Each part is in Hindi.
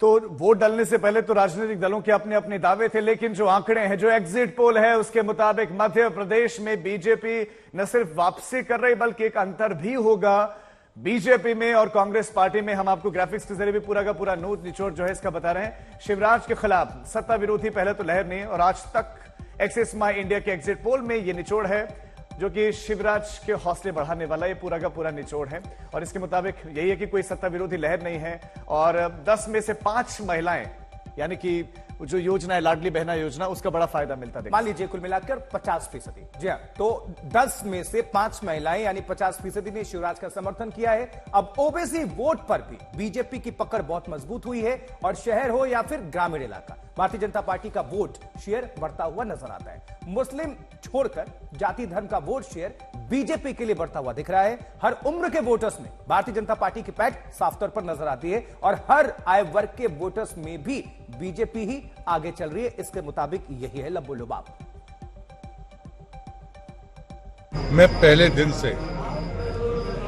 तो वोट डालने से पहले तो राजनीतिक दलों के अपने अपने दावे थे, लेकिन जो आंकड़े हैं, जो एग्जिट पोल है, उसके मुताबिक मध्य प्रदेश में बीजेपी न सिर्फ वापसी कर रही बल्कि एक अंतर भी होगा बीजेपी में और कांग्रेस पार्टी में। हम आपको ग्राफिक्स के जरिए भी पूरा का पूरा नोट निचोड़ जो है इसका बता रहे हैं। शिवराज के खिलाफ सत्ता विरोधी पहले तो लहर नहीं, और आज तक एक्सिस माई इंडिया के एग्जिट पोल में यह निचोड़ है जो कि शिवराज के हौसले बढ़ाने वाला ये पूरा का पूरा निचोड़ है। और इसके मुताबिक यही है कि कोई सत्ता विरोधी लहर नहीं है, और 10 में से 5 महिलाएं, यानी कि जो योजना है लाडली बहना योजना, उसका बड़ा फायदा मिलता है। मान लीजिए कुल मिलाकर 50%। जी हाँ, तो 10 में से 5 महिलाएं यानी 50% ने शिवराज का समर्थन किया है। अब ओबीसी वोट पर भी बीजेपी की पकड़ बहुत मजबूत हुई है, और शहर हो या फिर ग्रामीण इलाका, भारतीय जनता पार्टी का वोट शेयर बढ़ता हुआ नजर आता है। मुस्लिम छोड़कर जाति धर्म का वोट शेयर बीजेपी के लिए बढ़ता हुआ दिख रहा है। हर उम्र के वोटर्स में भारतीय जनता पार्टी की पैठ साफ तौर पर नजर आती है, और हर आय वर्ग के वोटर्स में भी बीजेपी ही आगे चल रही है। इसके मुताबिक यही है लब्बो लुबाब। मैं पहले दिन से,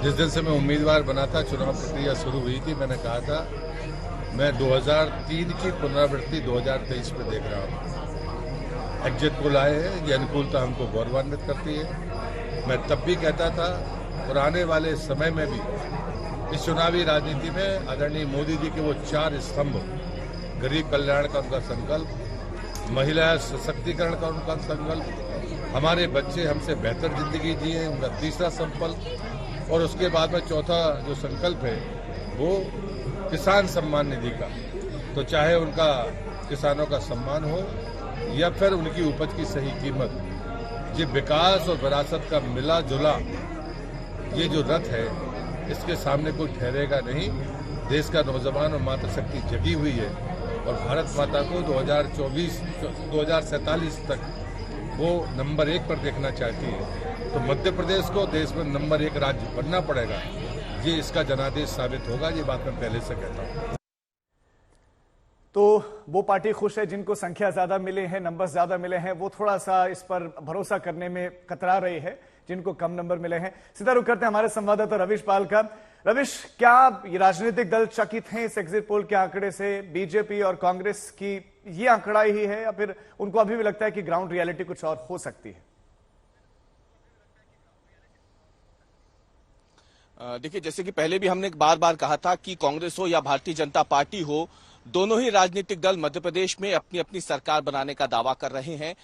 जिस दिन से मैं उम्मीदवार बना था, चुनाव प्रक्रिया शुरू हुई थी, मैंने कहा था मैं 2003 की पुनरावृत्ति 2023 में देख रहा हूं। एग्जिट पोल आए हैं, ये अनुकूलता हमको गौरवान्वित करती है। मैं तब भी कहता था और आने वाले समय में भी इस चुनावी राजनीति में आदरणीय मोदी जी के वो 4 स्तंभ, गरीब कल्याण का उनका संकल्प, महिला सशक्तिकरण का उनका संकल्प, हमारे बच्चे हमसे बेहतर जिंदगी जिए उनका तीसरा संकल्प, और उसके बाद में चौथा जो संकल्प है वो किसान सम्मान निधि का। तो चाहे उनका किसानों का सम्मान हो या फिर उनकी उपज की सही कीमत, ये विकास और विरासत का मिला जुला ये जो रथ है, इसके सामने कोई ठहरेगा नहीं। देश का नौजवान और मातृशक्ति जगी हुई है, और भारत माता को 2047 तक वो नंबर 1 पर देखना चाहती है। तो मध्य प्रदेश को देश में नंबर 1 राज्य बनना पड़ेगा। ये इसका जनादेश साबित होगा, ये बात मैं पहले से कहता हूँ। तो वो पार्टी खुश है जिनको संख्या ज्यादा मिले हैं, नंबर ज्यादा मिले हैं, वो थोड़ा सा इस पर भरोसा करने में कतरा रही है जिनको कम नंबर मिले हैं। सीधा रुख करते हैं हमारे संवाददाता रविश पाल का। रविश, क्या ये राजनीतिक दल चकित हैं इस एग्जिट पोल के आंकड़े से? बीजेपी और कांग्रेस की ये आंकड़ा ही है, या फिर उनको अभी भी लगता है कि ग्राउंड रियलिटी कुछ और हो सकती है? देखिए, जैसे कि पहले भी हमने बार बार कहा था कि कांग्रेस हो या भारतीय जनता पार्टी हो, दोनों ही राजनीतिक दल मध्य प्रदेश में अपनी अपनी सरकार बनाने का दावा कर रहे हैं।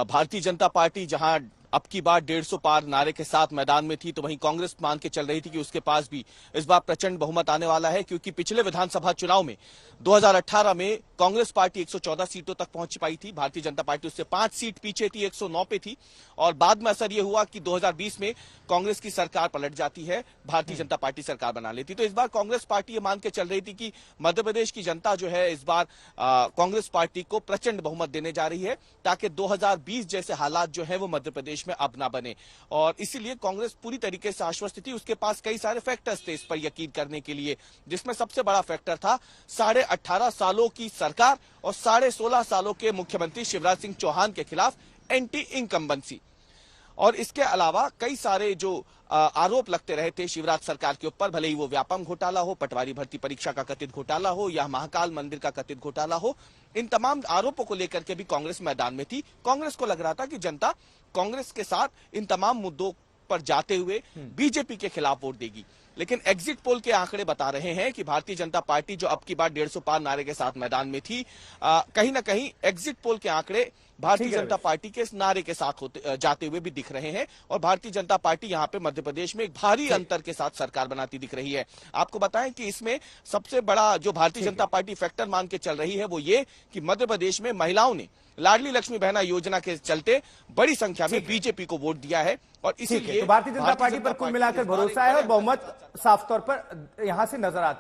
भारतीय जनता पार्टी जहां अब की बार 150 पार नारे के साथ मैदान में थी, तो वहीं कांग्रेस मान के चल रही थी कि उसके पास भी इस बार प्रचंड बहुमत आने वाला है, क्योंकि पिछले विधानसभा चुनाव में 2018 में कांग्रेस पार्टी 114 सीटों तक पहुंच पाई थी, भारतीय जनता पार्टी उससे 5 सीट पीछे थी, 109 पे थी। और बाद में असर यह हुआ कि 2020 में कांग्रेस की सरकार पलट जाती है, भारतीय जनता पार्टी सरकार बना लेती। तो इस बार कांग्रेस पार्टी ये मान के चल रही थी कि मध्य प्रदेश की जनता जो है इस बार कांग्रेस पार्टी को प्रचंड बहुमत देने जा रही है, ताकि 2020 जैसे हालात जो है वो मध्य प्रदेश में अब ना बने। और इसीलिए कांग्रेस पूरी तरीके से आश्वस्त थी। उसके पास कई सारे फैक्टर्स थे इस पर यकीन करने के लिए, जिसमें सबसे बड़ा फैक्टर था 18.5 सालों की सरकार और 16.5 सालों के मुख्यमंत्री शिवराज सिंह चौहान के खिलाफ एंटी इनकम्बेंसी। और इसके अलावा कई सारे जो आरोप लगते रहे थे शिवराज सरकार के ऊपर, भले ही वो व्यापम घोटाला हो, पटवारी भर्ती परीक्षा का कथित घोटाला हो या महाकाल मंदिर का कथित घोटाला हो, इन तमाम आरोपों को लेकर के भी कांग्रेस मैदान में थी। कांग्रेस को लग रहा था कि जनता कांग्रेस के साथ इन तमाम मुद्दों पर जाते हुए बीजेपी के खिलाफ वोट देगी। लेकिन एग्जिट पोल के आंकड़े बता रहे हैं कि भारतीय जनता पार्टी जो अब की बार 150 पार नारे के साथ मैदान में थी, कहीं ना कहीं एग्जिट पोल के आंकड़े भारतीय जनता पार्टी के इस नारे के साथ जाते हुए भी दिख रहे हैं, और भारतीय जनता पार्टी यहां पे मध्य प्रदेश में एक भारी अंतर के साथ सरकार बनाती दिख रही है। आपको बताएं कि इसमें सबसे बड़ा जो भारतीय जनता पार्टी फैक्टर मान के चल रही है वो ये कि मध्य प्रदेश में महिलाओं ने लाडली लक्ष्मी बहना योजना के चलते बड़ी संख्या में बीजेपी को वोट दिया है, और इसीलिए तो भारतीय जनता पार्टी पर कुल मिलाकर भरोसा है और बहुमत साफ तौर पर यहां से नजर आती है।